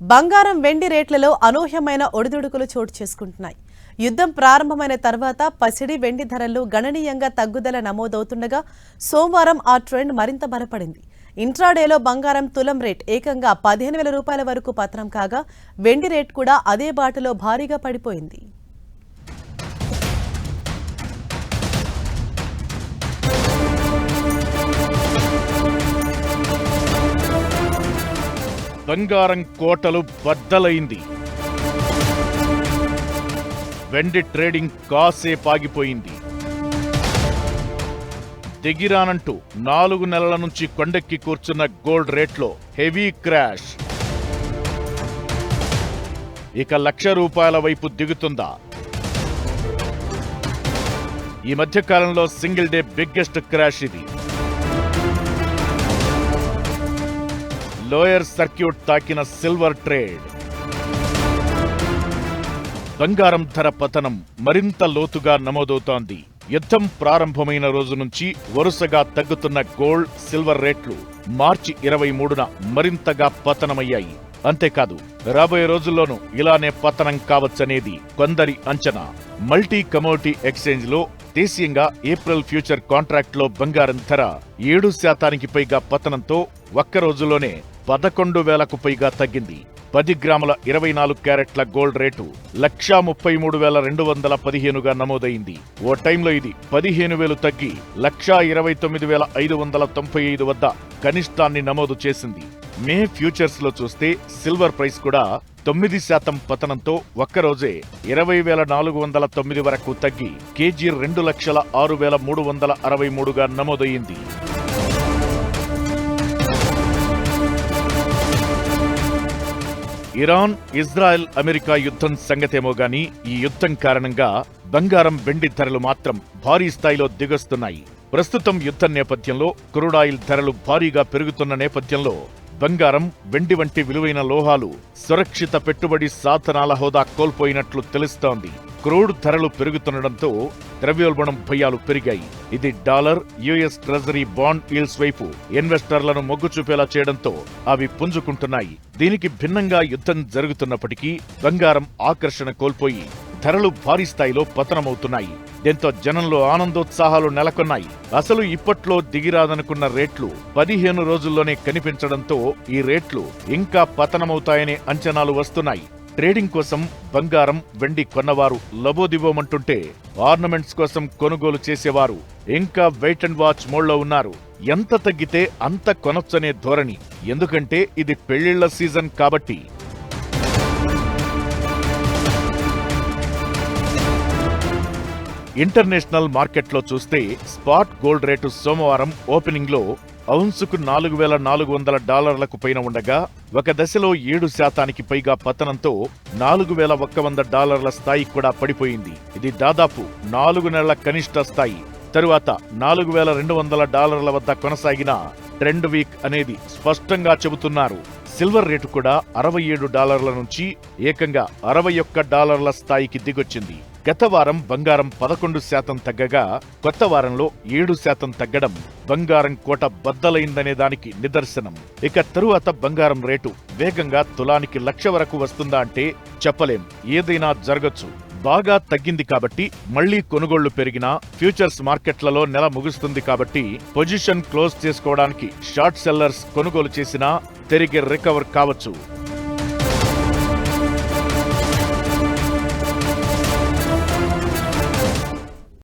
బంగారం వెండి రేట్లలో అనూహ్యమైన ఒడిదుడుకులు చోటు చేసుకుంటున్నాయి. యుద్ధం ప్రారంభమైన తర్వాత పసిడి వెండి ధరల్లో గణనీయంగా తగ్గుదల నమోదవుతుండగా సోమవారం ఆ ట్రెండ్ మరింత బలపడింది. ఇంట్రాడేలో బంగారం తులం రేట్ ఏకంగా 15,000 రూపాయల వరకు పతనం కాగా వెండి రేట్ కూడా అదే బాటలో భారీగా పడిపోయింది. బంగారం కోటలు బద్దలైంది. వెండి ట్రేడింగ్ కాసేపాగిపోయింది. దిగిరానంటూ 4 నెలల నుంచి కొండెక్కి కూర్చున్న గోల్డ్ రేట్లో హెవీ క్రాష్. ఇక ₹1,00,000 వైపు దిగుతుందా? ఈ మధ్యకాలంలో సింగిల్ డే బిగ్గెస్ట్ క్రాష్ ఇది. లోయర్ సర్క్యూట్ తాకిన సిల్వర్ ట్రేడ్. బంగారం ధర పతనం మరింత లోతుగా నమోదవుతోంది. యుద్ధం ప్రారంభమైన రోజు నుంచి వరుసగా తగ్గుతున్న గోల్డ్, సిల్వర్ రేట్లు మార్చి 23న మరింతగా పతనమయ్యాయి. అంతేకాదు రాబోయే రోజుల్లోనూ ఇలానే పతనం కావచ్చనేది కొందరి అంచనా. మల్టీ కమోడిటీ ఎక్స్చేంజ్ లో దేశీయంగా ఏప్రిల్ ఫ్యూచర్ కాంట్రాక్ట్ లో బంగారం ధర 7% పైగా పతనంతో ఒక్క రోజులోనే 11,000కు పైగా తగ్గింది. 10 గ్రాముల 24 క్యారెట్ల గోల్డ్ రేటు 1,33,215గా నమోదైంది. ఓ టైంలో ఇది 15,000 తగ్గి 1,29,595 వద్ద కనిష్టాన్ని నమోదు చేసింది. మే ఫ్యూచర్స్ లో చూస్తే సిల్వర్ ప్రైస్ కూడా 9% పతనంతో ఒక్కరోజే 20,409 వరకు తగ్గి కేజీ 2,06,363గా నమోదయ్యింది. ఇరాన్, ఇజ్రాయెల్, అమెరికా యుద్ధం సంగతేమో గాని ఈ యుద్ధం కారణంగా బంగారం, వెండి ధరలు మాత్రం భారీ స్థాయిలో దిగొస్తున్నాయి. ప్రస్తుతం యుద్ధం నేపథ్యంలో క్రూడాయిల్ ధరలు భారీగా పెరుగుతున్న నేపథ్యంలో బంగారం, వెండి వంటి విలువైన లోహాలు సురక్షిత పెట్టుబడి సాధనాల హోదా కోల్పోయినట్లు తెలుస్తోంది. క్రూడ్ ధరలు పెరుగుతుండటంతో ద్రవ్యోల్బణం భయాలు పెరిగాయి. ఇది dollar, US treasury bond eels వైపు ఇన్వెస్టర్లను మొగ్గు చూపేలా చేయడంతో అవి పుంజుకుంటున్నాయి. దీనికి భిన్నంగా యుద్ధం జరుగుతున్నప్పటికీ బంగారం ఆకర్షణ కోల్పోయి ధరలు భారీ స్థాయిలో పతనమవుతున్నాయి. దీంతో జనంలో ఆనందోత్సాహాలు నెలకొన్నాయి. అసలు ఇప్పట్లో దిగిరాదనుకున్న రేట్లు 15 రోజుల్లోనే కనిపించడంతో ఈ రేట్లు ఇంకా పతనమవుతాయనే అంచనాలు వస్తున్నాయి. ట్రేడింగ్ కోసం బంగారం, వెండి కొన్నవారు లబోదిబోమంటుంటే ఆర్నమెంట్స్ కోసం కొనుగోలు చేసేవారు ఇంకా వెయిట్ అండ్ వాచ్ మోడ్లో ఉన్నారు. ఎంత తగ్గితే అంత కొనొచ్చనే ధోరణి. ఎందుకంటే ఇది పెళ్లిళ్ల సీజన్ కాబట్టి. ఇంటర్నేషనల్ మార్కెట్లో చూస్తే స్పాట్ గోల్డ్ రేటు సోమవారం ఓపెనింగ్ లో ఔన్సుకు $4,400కు పైన ఉండగా ఒక దశలో 7% పైగా పతనంతో $4,100 స్థాయి కూడా పడిపోయింది. ఇది దాదాపు 4 నెలల కనిష్ట స్థాయి. తరువాత $4,200 వద్ద కొనసాగిన ట్రెండ్ వీక్ అనేది స్పష్టంగా చెబుతున్నారు. సిల్వర్ రేటు కూడా $67 నుంచి ఏకంగా $61 స్థాయికి దిగొచ్చింది. గత వారం బంగారం 11% తగ్గగా కొత్త వారంలో 7% తగ్గడం బంగారం కోట బద్దలైందనే దానికి నిదర్శనం. ఇక తరువాత బంగారం రేటు వేగంగా తులానికి 1,00,000 వరకు వస్తుందా అంటే చెప్పలేం. ఏదైనా జరగచ్చు. బాగా తగ్గింది కాబట్టి మళ్లీ కొనుగోళ్లు పెరిగినా ఫ్యూచర్స్ మార్కెట్లలో నెల ముగుస్తుంది కాబట్టి పొజిషన్ క్లోజ్ చేసుకోవడానికి షార్ట్ సెల్లర్స్ కొనుగోలు చేసినా తిరిగి రికవర్ కావచ్చు.